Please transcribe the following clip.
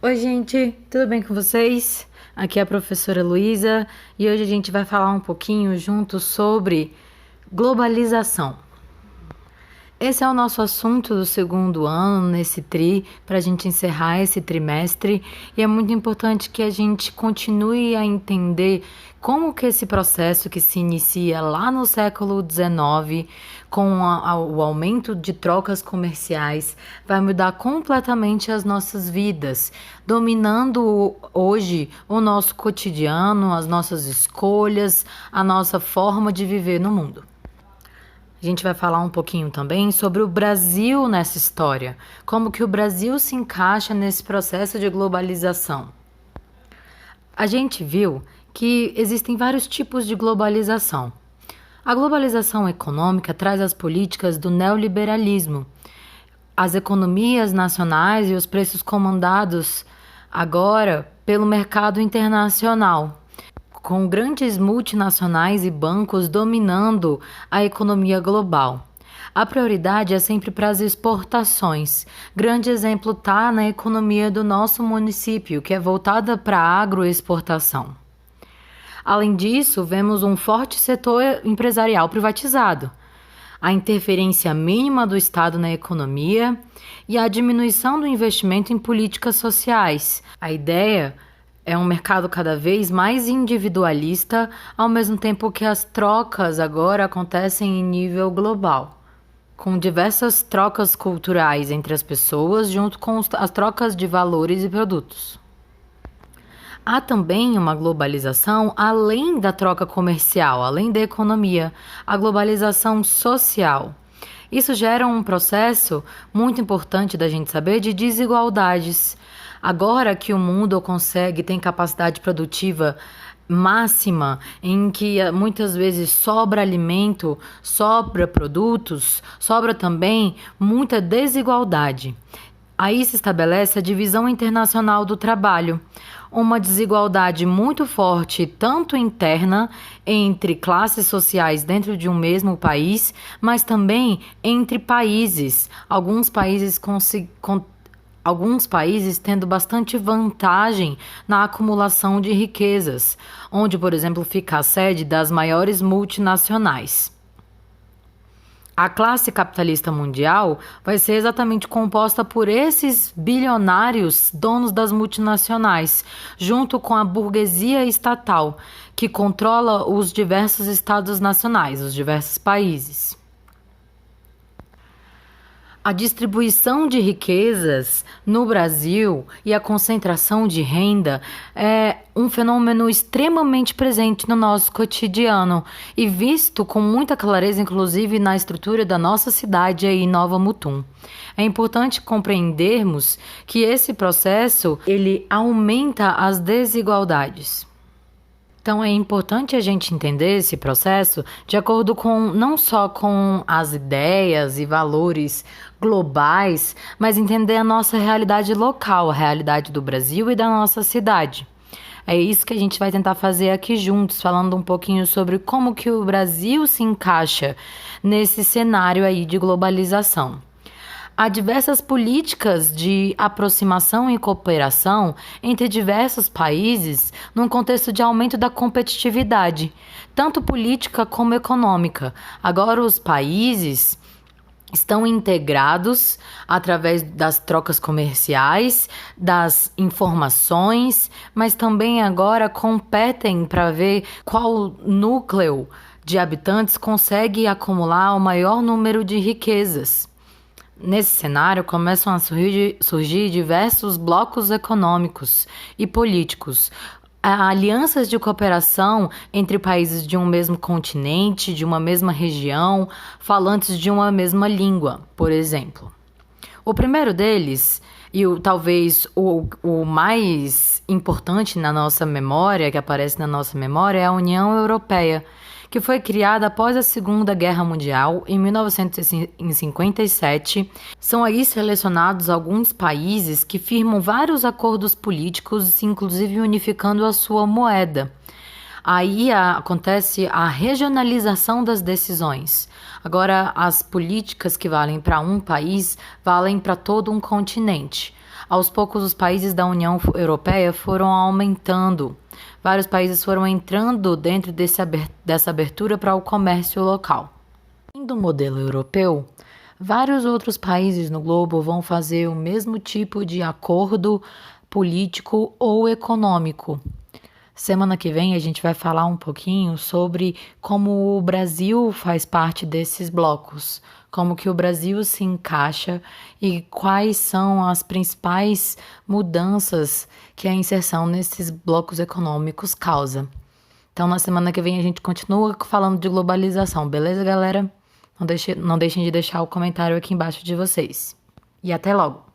Oi, gente, tudo bem com vocês? Aqui é a professora Luísa e hoje a gente vai falar um pouquinho junto sobre globalização. Esse é o nosso assunto do segundo ano, nesse para a gente encerrar esse trimestre, e é muito importante que a gente continue a entender como que esse processo que se inicia lá no século XIX, com o aumento de trocas comerciais, vai mudar completamente as nossas vidas, dominando hoje o nosso cotidiano, as nossas escolhas, a nossa forma de viver no mundo. A gente vai falar um pouquinho também sobre o Brasil nessa história, como que o Brasil se encaixa nesse processo de globalização. A gente viu que existem vários tipos de globalização. A globalização econômica traz as políticas do neoliberalismo, as economias nacionais e os preços comandados agora pelo mercado internacional, com grandes multinacionais e bancos dominando a economia global. A prioridade é sempre para as exportações. Grande exemplo está na economia do nosso município, que é voltada para a agroexportação. Além disso, vemos um forte setor empresarial privatizado, a interferência mínima do Estado na economia e a diminuição do investimento em políticas sociais. A ideia é um mercado cada vez mais individualista, ao mesmo tempo que as trocas agora acontecem em nível global, com diversas trocas culturais entre as pessoas, junto com as trocas de valores e produtos. Há também uma globalização além da troca comercial, além da economia, a globalização social. Isso gera um processo muito importante da gente saber de desigualdades. Agora que o mundo tem capacidade produtiva máxima, em que muitas vezes sobra alimento, sobra produtos, sobra também muita desigualdade. Aí se estabelece a divisão internacional do trabalho, uma desigualdade muito forte, tanto interna, entre classes sociais dentro de um mesmo país, mas também entre países. Alguns países tendo bastante vantagem na acumulação de riquezas, onde, por exemplo, fica a sede das maiores multinacionais. A classe capitalista mundial vai ser exatamente composta por esses bilionários donos das multinacionais, junto com a burguesia estatal, que controla os diversos estados nacionais, os diversos países. A distribuição de riquezas no Brasil e a concentração de renda é um fenômeno extremamente presente no nosso cotidiano e visto com muita clareza, inclusive na estrutura da nossa cidade aí, Nova Mutum. É importante compreendermos que esse processo ele aumenta as desigualdades. Então é importante a gente entender esse processo de acordo com não só com as ideias e valores globais, mas entender a nossa realidade local, a realidade do Brasil e da nossa cidade. É isso que a gente vai tentar fazer aqui juntos, falando um pouquinho sobre como que o Brasil se encaixa nesse cenário aí de globalização. Há diversas políticas de aproximação e cooperação entre diversos países num contexto de aumento da competitividade, tanto política como econômica. Agora os países estão integrados através das trocas comerciais, das informações, mas também agora competem para ver qual núcleo de habitantes consegue acumular o maior número de riquezas. Nesse cenário, começam a surgir diversos blocos econômicos e políticos, alianças de cooperação entre países de um mesmo continente, de uma mesma região, falantes de uma mesma língua, por exemplo. O primeiro deles, e talvez o mais importante na nossa memória, que aparece na nossa memória, é a União Europeia, que foi criada após a Segunda Guerra Mundial, em 1957. São aí selecionados alguns países que firmam vários acordos políticos, inclusive unificando a sua moeda. Aí acontece a regionalização das decisões. Agora, as políticas que valem para um país valem para todo um continente. Aos poucos, os países da União Europeia foram aumentando. Vários países foram entrando dentro dessa abertura para o comércio local. Do modelo europeu, vários outros países no globo vão fazer o mesmo tipo de acordo político ou econômico. Semana que vem a gente vai falar um pouquinho sobre como o Brasil faz parte desses blocos, como que o Brasil se encaixa e quais são as principais mudanças que a inserção nesses blocos econômicos causa. Então, na semana que vem a gente continua falando de globalização, beleza, galera? Não deixem de deixar o comentário aqui embaixo de vocês. E até logo!